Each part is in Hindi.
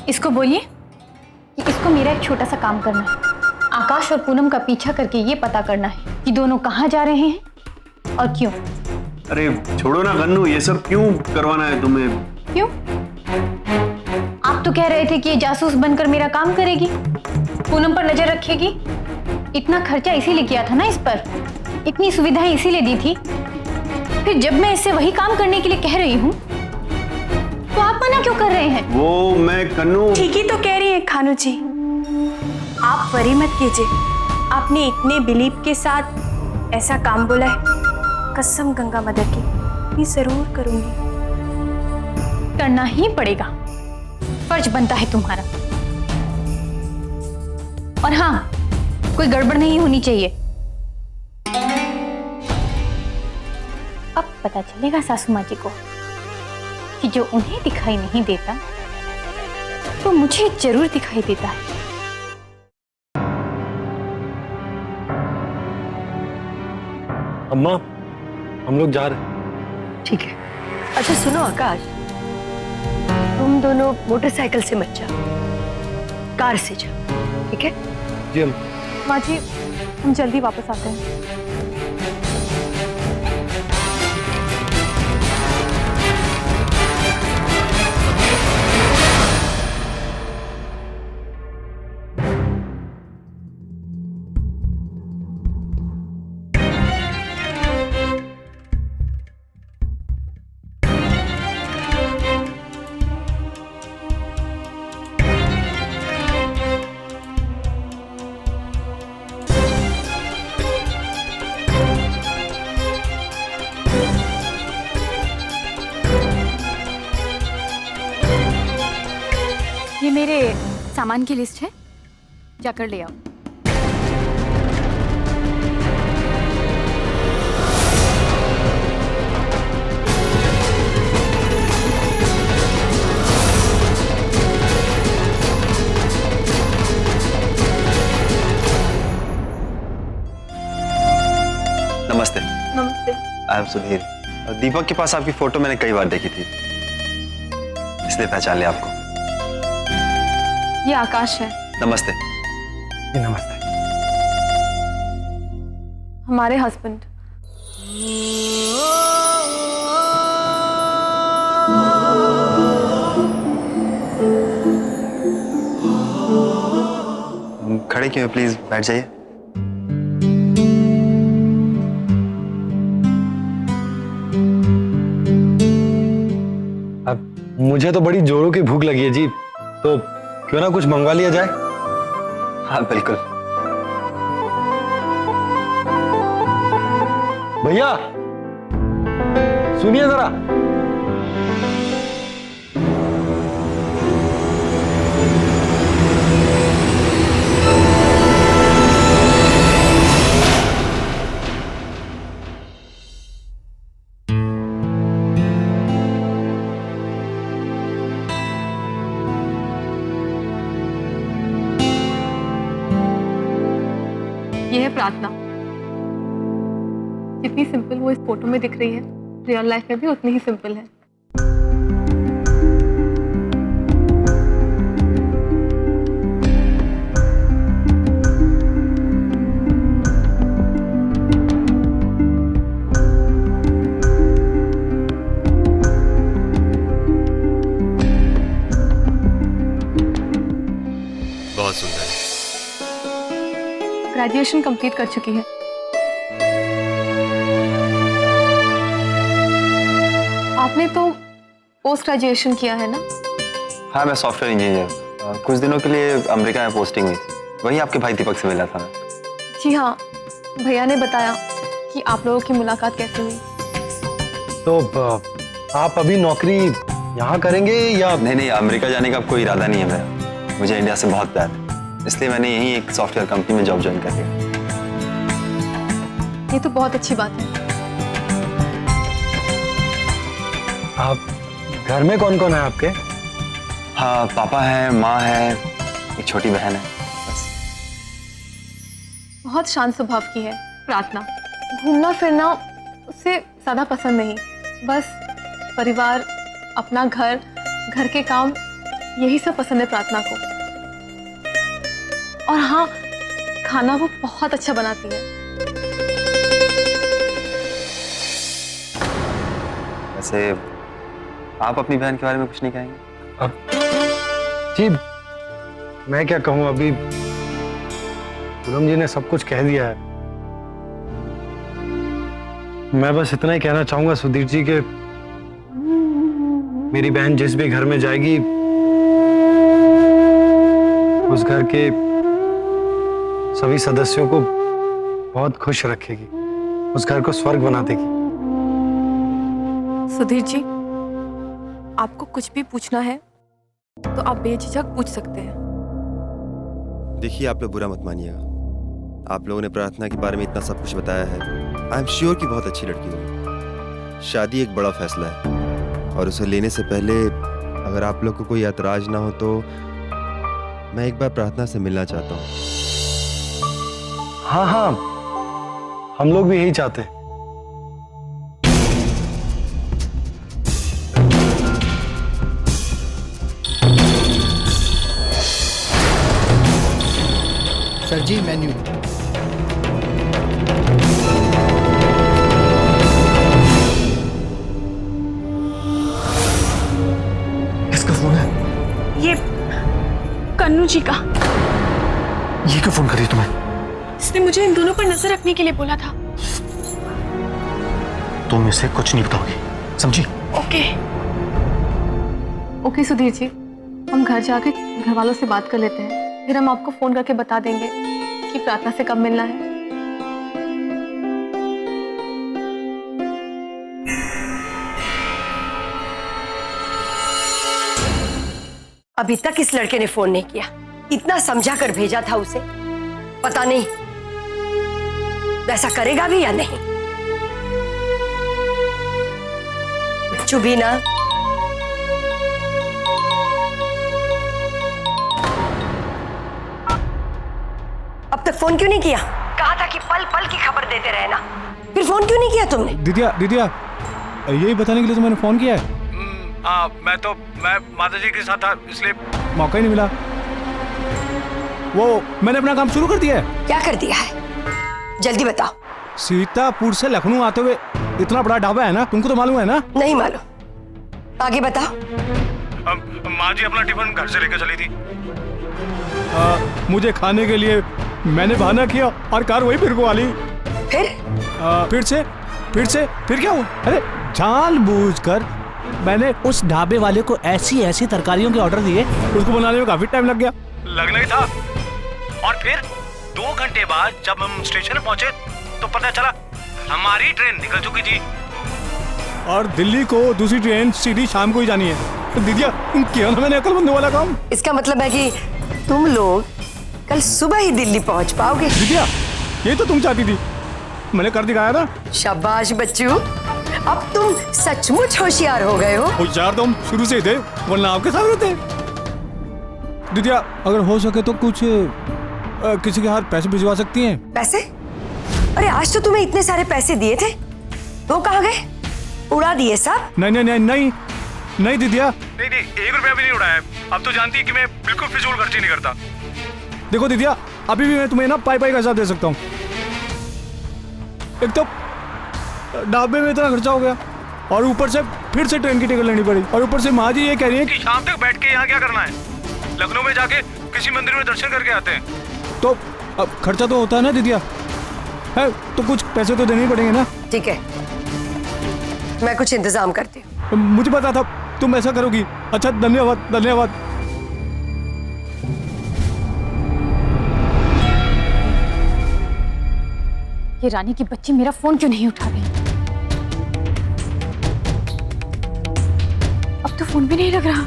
इसको बोलिए कि इसको मेरा एक छोटा सा काम करना है। आकाश और पूनम का पीछा करके ये पता करना है कि दोनों कहाँ जा रहे हैं और क्यों। अरे छोड़ो ना गन्नू, ये सब क्यों करवाना है तुम्हें? क्यों? आप तो कह रहे थे कि ये जासूस बनकर मेरा काम करेगी, पूनम पर नजर रखेगी। इतना खर्चा इसीलिए किया था ना इस पर, इतनी सुविधाएं इसीलिए दी थी। फिर जब मैं इससे वही काम करने के लिए कह रही हूँ तो आप मना क्यों कर रहे हैं? वो मैं कन्नू ठीक ही तो कह रही है खानू जी, आप वरी मत कीजिए। आपने इतने बिलीव के साथ ऐसा काम बोला है, कसम गंगा मदर की मैं जरूर करूंगी। करना ही पड़ेगा, फर्ज बनता है तुम्हारा। और हाँ, कोई गड़बड़ नहीं होनी चाहिए। अब पता चलेगा सासू माँ जी को कि जो उन्हें दिखाई नहीं देता तो मुझे जरूर दिखाई देता है। अम्मा, हम लोग जा रहे हैं। ठीक है। अच्छा सुनो आकाश, तुम दोनों मोटरसाइकिल से मत जाओ, कार से जाओ, ठीक है? जी अम्मा। माँ जी, हम जल्दी वापस आते हैं। ये मेरे सामान की लिस्ट है, जाकर ले आओ। नमस्ते। नमस्ते। I am Sudhir. दीपक के पास आपकी फोटो मैंने कई बार देखी थी, इसलिए पहचान लिया आपको। ये आकाश है, नमस्ते। नमस्ते। हमारे हस्बैंड। खड़े क्यों हैं? प्लीज बैठ जाइए। अब मुझे तो बड़ी जोरों की भूख लगी है जी, तो क्यों ना कुछ मंगवा लिया जाए? हाँ बिल्कुल। भैया सुनिए जरा। ये है प्रार्थना। जितनी सिंपल वो इस फोटो में दिख रही है, रियल लाइफ में भी उतनी ही सिंपल है। बहुत सुंदर है। ग्रेजुएशन कंप्लीट कर चुकी है। आपने तो पोस्ट ग्रेजुएशन किया है ना? हाँ मैं सॉफ्टवेयर इंजीनियर। कुछ दिनों के लिए अमेरिका में पोस्टिंग हुई थी, वहीं आपके भाई दीपक से मिला था मैं। जी हाँ, भैया ने बताया कि आप लोगों की मुलाकात कैसे हुई। तो आप अभी नौकरी यहाँ करेंगे या? नहीं नहीं, अमेरिका जाने का कोई इरादा नहीं है मेरा। मुझे इंडिया से बहुत प्यार है, इसलिए मैंने यहीं एक सॉफ्टवेयर कंपनी में जॉब ज्वाइन कर लिया। ये तो बहुत अच्छी बात है। आप घर में कौन कौन है आपके? हाँ पापा है, माँ है, एक छोटी बहन है, बस। बहुत शांत स्वभाव की है प्रार्थना। घूमना फिरना उससे ज्यादा पसंद नहीं, बस परिवार, अपना घर, घर के काम, यही सब पसंद है प्रार्थना को। और हाँ, खाना वो बहुत अच्छा बनाती है। वैसे आप अपनी बहन के बारे में कुछ नहीं कहेंगे? जी मैं क्या कहूँ, अभी पूनम जी ने सब कुछ कह दिया है। मैं बस इतना ही कहना चाहूंगा सुधीर जी के मेरी बहन जिस भी घर में जाएगी उस घर के सभी सदस्यों को बहुत खुश रखेगी, उस घर को स्वर्ग बना देगी। सुधीर जी, आपको कुछ भी पूछना है तो आप बेझिझक पूछ सकते हैं। देखिए, आप लोग बुरा मत मानिएगा, आप लोगों ने प्रार्थना के बारे में इतना सब कुछ बताया है। आई एम श्योर कि बहुत अच्छी लड़की होगी। शादी एक बड़ा फैसला है और उसे लेने से पहले अगर आप लोग को कोई ऐतराज ना हो तो मैं एक बार प्रार्थना से मिलना चाहता हूँ। हाँ हाँ, हम लोग भी यही चाहते हैं। सर जी, मेन्यू। किसका फोन है? ये कन्नू जी का। ये क्यों फोन करी तुम्हें? इसने मुझे इन दोनों पर नजर रखने के लिए बोला था। तुम इसे कुछ नहीं बताओगी, समझी? ओके। ओके सुधीर जी, हम घर जाके घर वालों से बात कर लेते हैं, फिर हम आपको फोन करके बता देंगे कि प्रार्थना से कब मिलना है। अभी तक इस लड़के ने फोन नहीं किया। इतना समझा कर भेजा था उसे, पता नहीं वैसा करेगा भी या नहीं। बच्चू भी ना, अब तक फोन क्यों नहीं किया? कहा था कि पल पल की खबर देते रहना, फिर फोन क्यों नहीं किया तुमने? दीदिया यही बताने के लिए तो मैंने फोन किया है। मैं माता जी के साथ था, इसलिए मौका ही नहीं मिला। वो मैंने अपना काम शुरू कर दिया है। क्या कर दिया है? जल्दी बताओ। सीतापुर से लखनऊ आते हुए इतना बड़ा ढाबा है ना, तुमको तो मालूम है ना? नहीं मालूम, आगे बताओ। माँ जी अपना टिफिन घर से लेकर चली थी। मुझे खाने के लिए मैंने बहाना किया और कार वही फिर को वाली। फिर क्या हुआ? अरे जानबूझकर मैंने उस ढाबे वाले को ऐसी ऐसी तरकारियों के ऑर्डर दिए, उसको बनाने में काफी टाइम लग गया। लगना ही था। और फिर 2 घंटे बाद जब हम स्टेशन पहुंचे तो पता चला हमारी ट्रेन निकल चुकी थी और दिल्ली को दूसरी ट्रेन सीधी शाम को ही जानी है। दीदिया, किया ना मैंने अकलमंद वाला काम। इसका मतलब है कि तुम लोग कल सुबह ही दिल्ली पहुंच पाओगे। दीदिया, ये तो तुम चाहती थी, मैंने कर दिखाया ना। शाबाश बच्चू, अब तुम सचमुच होशियार हो गए हो। होशियार तुम शुरू से ही थे, वरना आपके साथ रहते। दीदिया, अगर हो सके तो कुछ किसी के हाथ पैसे भिजवा सकती हैं। पैसे? अरे आज तो तुम्हें इतने सारे पैसे दिए थे, वो कहाँ गए? उड़ा दिए सब? नहीं दीदिया, नहीं 1 रुपया भी नहीं उड़ाया। अब तो जानती है कि मैं बिल्कुल फिजूल खर्ची नहीं करता। देखो दीदिया, अभी भी मैं तुम्हें ना पाई का हिसाब दे सकता हूँ। एक तो ढाबे में इतना खर्चा हो गया और ऊपर से फिर से ट्रेन की टिकट लेनी पड़ी, और ऊपर से माँ जी ये कह रही है कि शाम तक बैठ के यहाँ क्या करना है, लखनऊ में जाके किसी मंदिर में दर्शन करके आते हैं। तो अब खर्चा तो होता है ना दीदिया, है तो कुछ पैसे तो देने ही पड़ेंगे ना। ठीक है, मैं कुछ इंतजाम करती हूँ। मुझे पता था तुम ऐसा करोगी। अच्छा, धन्यवाद। ये रानी की बच्ची मेरा फोन क्यों नहीं उठा रही? अब तो फोन भी नहीं लग रहा।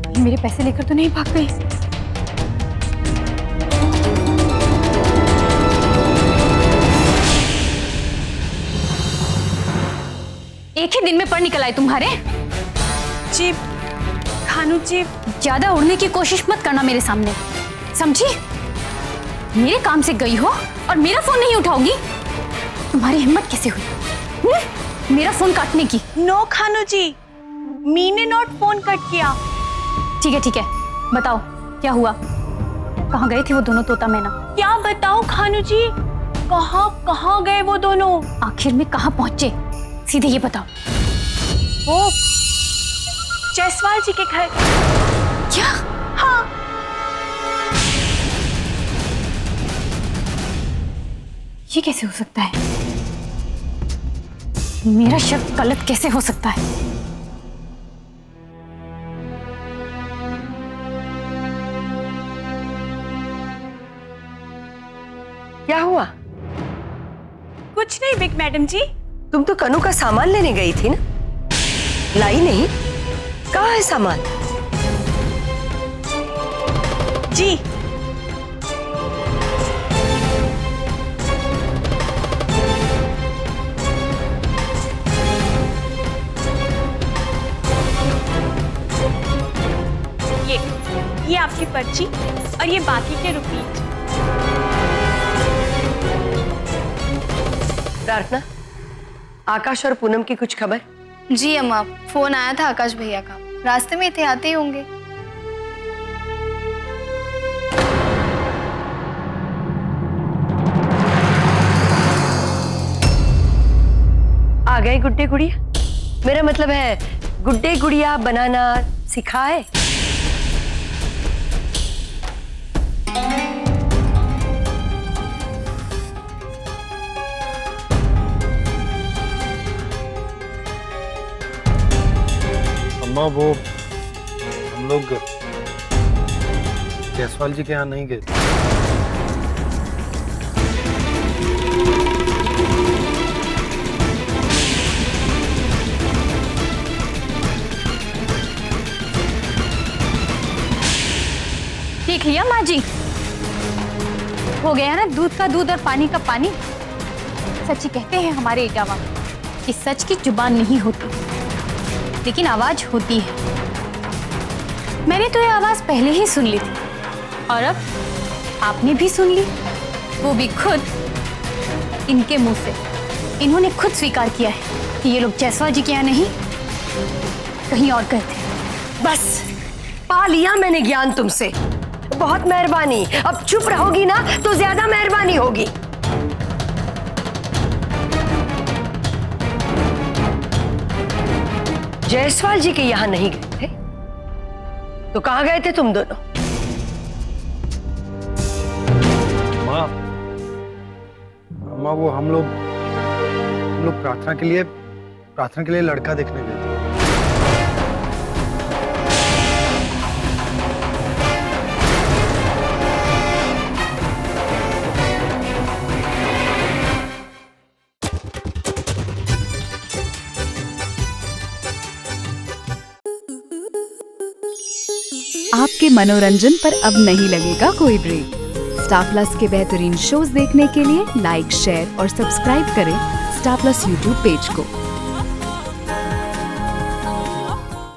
ये मेरे पैसे लेकर तो नहीं भाग गई? एक ही दिन में पर निकल आए तुम्हारे। जी खानू जी, ज्यादा उड़ने की कोशिश मत करना मेरे सामने, समझी? मेरे काम से गई हो और मेरा फोन नहीं उठाओगी? तुम्हारी हिम्मत कैसे हुई मेरा फोन काटने की? नो खानू जी, मीने नॉट फोन कट किया। ठीक है, बताओ क्या हुआ? कहाँ गए थे वो दोनों तोता मैना? क्या बताओ खानू जी, कहाँ कहाँ गए वो दोनों? आखिर में कहाँ पहुंचे? सीधे ये बताओ। वो जायसवाल जी के घर। क्या? हाँ। ये कैसे हो सकता है? मेरा शक गलत कैसे हो सकता है? क्या हुआ? कुछ नहीं बिग मैडम जी। तुम तो कनू का सामान लेने गई थी ना, लाई नहीं? कहाँ है सामान? जी ये आपकी पर्ची और ये बाकी के रुपीज। प्रार्थना, आकाश और पूनम की कुछ खबर? जी अम्मा, फोन आया था आकाश भैया का, रास्ते में थे, आते ही होंगे। आ गए गुड्डे गुड़िया? मेरा मतलब है गुड्डे गुड़िया बनाना सिखा है? अम्मा वो हम लोग जायसवाल जी के यहाँ नहीं गए थे। देख लिया माँ जी, हो गया ना दूध का दूध और पानी का पानी। सच्ची कहते हैं हमारे इटावा कि सच की जुबान नहीं होती, लेकिन आवाज होती है। मैंने तो ये आवाज पहले ही सुन ली थी और अब आपने भी सुन ली, वो भी खुद इनके मुंह से। इन्होंने खुद स्वीकार किया है कि ये लोग जायसवाल जी के यहाँ नहीं, कहीं और गए थे। बस पा लिया मैंने ज्ञान तुमसे। बहुत मेहरबानी। अब चुप रहोगी ना तो ज्यादा मेहरबानी होगी। जायसवाल जी के यहाँ नहीं गए थे तो कहाँ गए थे तुम दोनों? माँ, अम्मा वो हम लोग प्रार्थना के लिए लड़का देखने गए थे। आपके मनोरंजन पर अब नहीं लगेगा कोई ब्रेक। स्टार प्लस के बेहतरीन शोज देखने के लिए लाइक, शेयर और सब्सक्राइब करें स्टार प्लस यूट्यूब पेज को।